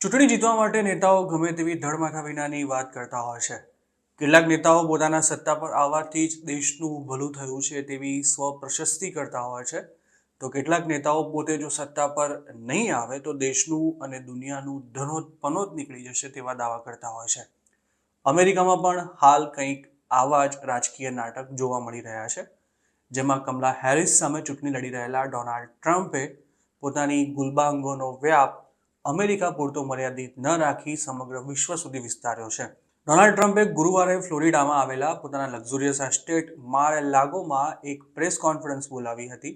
ચૂંટણી જીતવા માટે નેતાઓ ગમે તેવી ધડમાથા વિનાની વાત કરતા હોય છે. કેટલાક નેતાઓ પોતાના સત્તા પર આવવાથી જ દેશનું ભલું થયું છે તેવી સ્વપ્રશસ્તિ કરતા હોય છે, તો કેટલાક નેતાઓ પોતે જો સત્તા પર નહીં આવે તો દેશનું અને દુનિયાનું ધનોત પનોત નીકળી જશે તેવા દાવા કરતા હોય છે. અમેરિકામાં પણ હાલ કંઈક આવા જ રાજકીય નાટક જોવા મળી રહ્યા છે, જેમાં કમલા હેરિસ સામે ચૂંટણી લડી રહેલા ડોનાલ્ડ ટ્રમ્પે પોતાની ગુલબાંગોનો વ્યાપ અમેરિકા પૂરતો મર્યાદિત ન રાખી સમગ્ર વિશ્વ સુધી વિસ્તાર્યો છે. ડોનાલ્ડ ટ્રમ્પે ગુરુવારે ફ્લોરિડામાં આવેલા પોતાના લક્ઝુરિયસ એસ્ટેટ માર-એ-લાગોમાં એક પ્રેસ કોન્ફરન્સ બોલાવી હતી,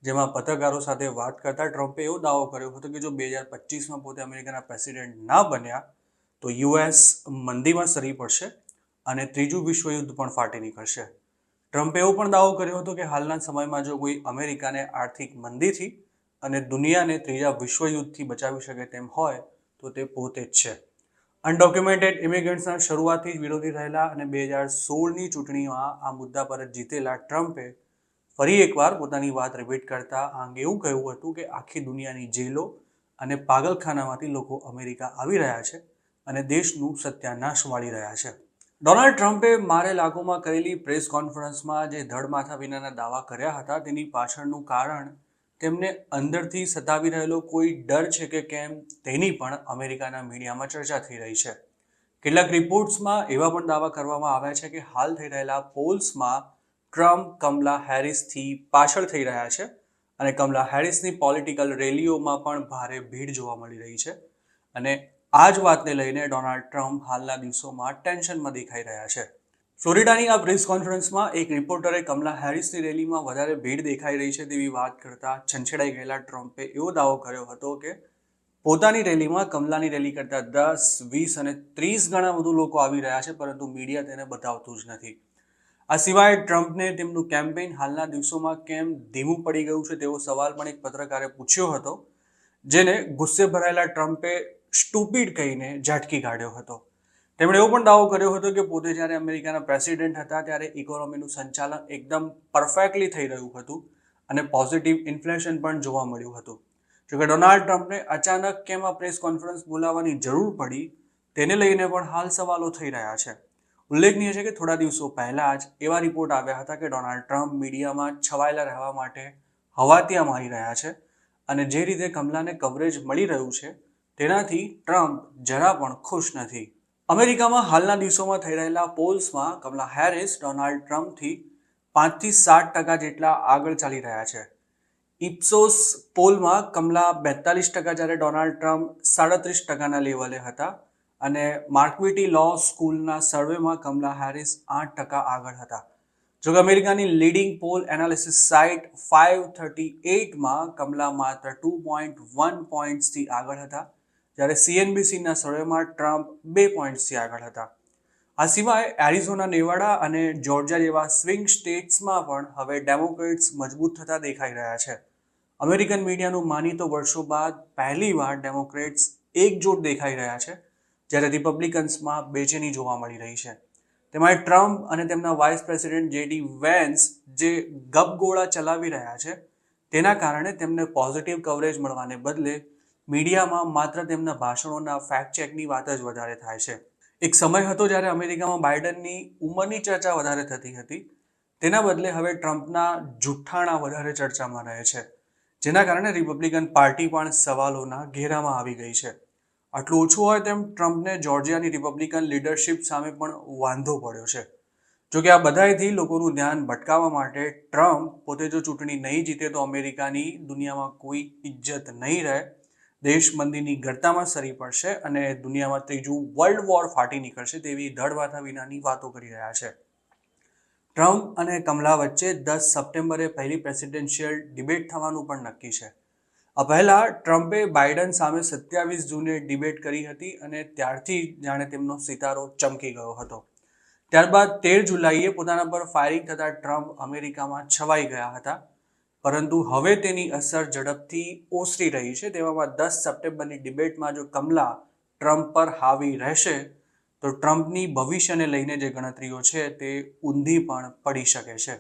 જેમાં પત્રકારો સાથે વાત કરતા ટ્રમ્પે એવો દાવો કર્યો હતો કે જો 2025માં પોતે અમેરિકાના પ્રેસિડેન્ટ ના બન્યા તો યુએસ મંદીમાં સરી પડશે અને ત્રીજું વિશ્વયુદ્ધ પણ ફાટી નીકળશે. ટ્રમ્પે એવો પણ દાવો કર્યો હતો કે હાલના સમયમાં જો કોઈ અમેરિકાને આર્થિક મંદીથી અને દુનિયાને ત્રીજા વિશ્વયુદ્ધથી બચાવી શકે તેમ હોય તો તે પોતે જ છે. અનડોક્યુમેન્ટેડ ઇમિગ્રન્ટ્સના શરૂઆતથી જ વિરોધી રહેલા અને 2016ની ચૂંટણીમાં આ મુદ્દા પર જ જીતેલા ટ્રમ્પે ફરી એકવાર પોતાની વાત રિપીટ કરતા આ અંગે એવું કહ્યું હતું કે આખી દુનિયાની જેલો અને પાગલખાનામાંથી લોકો અમેરિકા આવી રહ્યા છે અને દેશનું સત્યાનાશ વાળી રહ્યા છે. ડોનાલ્ડ ટ્રમ્પે માર-એ-લાગોમાં કરેલી પ્રેસ કોન્ફરન્સમાં જે ધડમાથા વિનાના દાવા કર્યા હતા તેની પાછળનું કારણ તેમને અંદરથી સતાવી રહેલો કોઈ ડર છે કે કેમ તેની પણ અમેરિકાના મીડિયામાં ચર્ચા થઈ રહી છે. કેટલાક રિપોર્ટ્સમાં એવા પણ દાવા કરવામાં આવ્યા છે કે હાલ થઈ રહેલા પોલ્સમાં ટ્રમ્પ કમલા હેરિસથી પાછળ થઈ રહ્યા છે અને કમલા હેરિસની પોલિટિકલ રેલીઓમાં પણ ભારે ભીડ જોવા મળી રહી છે અને આ જ વાતને લઈને ડોનાલ્ડ ટ્રમ્પ હાલના દિવસોમાં ટેન્શનમાં દેખાઈ રહ્યા છે. ફ્લોરિડાની આ પ્રેસ કોન્ફરન્સમાં એક રિપોર્ટરે કમલા હેરિસની રેલીમાં વધારે ભીડ દેખાઈ રહી છે તેવી વાત કરતા છંછેડાઈ ગયેલા ટ્રમ્પે એવો દાવો કર્યો હતો કે પોતાની રેલીમાં કમલાની રેલી કરતાં 10, 20 અને 30 ગણા વધુ લોકો આવી રહ્યા છે, પરંતુ મીડિયા તેને બતાવતું જ નથી. આ સિવાય ટ્રમ્પને તેમનું કેમ્પેઇન હાલના દિવસોમાં કેમ ધીમું પડી ગયું છે તેવો સવાલ પણ એક પત્રકારે પૂછ્યો હતો, જેને ગુસ્સે ભરાયેલા ટ્રમ્પે સ્ટુપિડ કહીને ઝાટકી કાઢ્યો હતો. તેમણે એવો પણ દાવો કર્યો હતો કે પોતે જ્યારે અમેરિકાના પ્રેસિડેન્ટ હતા ત્યારે ઇકોનોમીનું સંચાલન એકદમ પરફેક્ટલી થઈ રહ્યું હતું અને પોઝિટિવ ઇન્ફ્લેશન પણ જોવા મળ્યું હતું. જોકે ડોનાલ્ડ ટ્રમ્પને અચાનક કેમ આ પ્રેસ કોન્ફરન્સ બોલાવવાની જરૂર પડી તેને લઈને પણ હાલ સવાલો થઈ રહ્યા છે. ઉલ્લેખનીય છે કે થોડા દિવસો પહેલા જ એવા રિપોર્ટ આવ્યા હતા કે ડોનાલ્ડ ટ્રમ્પ મીડિયામાં છવાયેલા રહેવા માટે હવાતિયા મારી રહ્યા છે અને જે રીતે કમલાને કવરેજ મળી રહ્યું છે તેનાથી ટ્રમ્પ જરા પણ ખુશ નથી. અમેરિકામાં હાલના દિવસોમાં થઈ રહેલા પોલ્સમાં કમલા હેરિસ ડોનાલ્ડ ટ્રમ્પથી 5થી 7% જેટલા આગળ ચાલી રહ્યા છે. ઇપ્સોસ પોલમાં કમલા 42% જ્યારે ડોનાલ્ડ ટ્રમ્પ 37%ના લેવલે હતા અને માર્ક્વિટી લો સ્કૂલના સર્વેમાં કમલા હેરિસ 8% આગળ હતા. જોકે અમેરિકાની લીડિંગ પોલ એનાલિસિસ સાઇટ 538માં કમલા માત્ર 2.1 પોઈન્ટ્સથી આગળ હતા, જ્યારે CNBCના સર્વેમાં ટ્રમ્પ 2 પોઈન્ટ્સથી આગળ હતા. આ સિવાય એરિઝોના, નેવાડા અને જોર્જિયા જેવા સ્વિંગ સ્ટેટ્સમાં પણ હવે ડેમોક્રેટ્સ મજબૂત થતા દેખાઈ રહ્યા છે. અમેરિકન મીડિયાનું માની તો વર્ષો બાદ પહેલીવાર ડેમોક્રેટ્સ એકજૂટ દેખાઈ રહ્યા છે, જ્યારે રિપબ્લિકન્સમાં બેચેની જોવા મળી રહી છે. તેમાં ટ્રમ્પ અને તેમના વાઇસ પ્રેસિડેન્ટ JD વેન્સ જે ગપગોળા ચલાવી રહ્યા છે તેના કારણે તેમને પોઝિટિવ કવરેજ મળવાને બદલે મીડિયામાં માત્ર તેમના ભાષણોના ફેક્ટ ચેકની વાત જ વધારે થાય છે. એક સમય હતો જ્યારે અમેરિકામાં બાઇડનની ઉંમરની ચર્ચા વધારે થતી હતી, તેના બદલે હવે ટ્રમ્પના જુઠ્ઠાણા વધારે ચર્ચામાં રહે છે, જેના કારણે રિપબ્લિકન પાર્ટી પણ સવાલોના ઘેરામાં આવી ગઈ છે. આટલું ઓછું હોય તેમ ટ્રમ્પને જોર્જિયાની રિપબ્લિકન લીડરશિપ સામે પણ વાંધો પડ્યો છે. જોકે આ બધાથી લોકોનું ધ્યાન ભટકાવવા માટે ટ્રમ્પ પોતે જો ચૂંટણી નહીં જીતે તો અમેરિકાની દુનિયામાં કોઈ ઇજ્જત નહીં રહે, દેશ મંદીની ગર્તામાં સરી પડશે અને દુનિયામાં ત્રીજું વર્લ્ડ વોર ફાટી નીકળશે તેવી ધડમાથા વિનાની વાતો કરી રહ્યા છે. ટ્રમ્પ અને કમલા વચ્ચે 10 સપ્ટેમ્બરે પહેલી પ્રેસિડેન્શિયલ ડિબેટ થવાનું પણ નક્કી છે. આ પહેલા ટ્રમ્પે બાઇડન સામે 27 જૂને ડિબેટ કરી હતી અને ત્યારથી જાણે તેમનો સિતારો ચમકી ગયો હતો. ત્યારબાદ 13 જુલાઈએ પોતાના પર ફાયરિંગ થતા ટ્રમ્પ અમેરિકામાં છવાઈ ગયા હતા, પરંતુ હવે તેની અસર ઝડપથી ઓસરી રહી છે. તેવામાં 10 સપ્ટેમ્બરની ડિબેટમાં જો કમલા ટ્રમ્પ પર હાવી રહેશે તો ટ્રમ્પની ભવિષ્યને લઈને જે ગણતરીઓ છે તે ઊંધી પણ પડી શકે છે.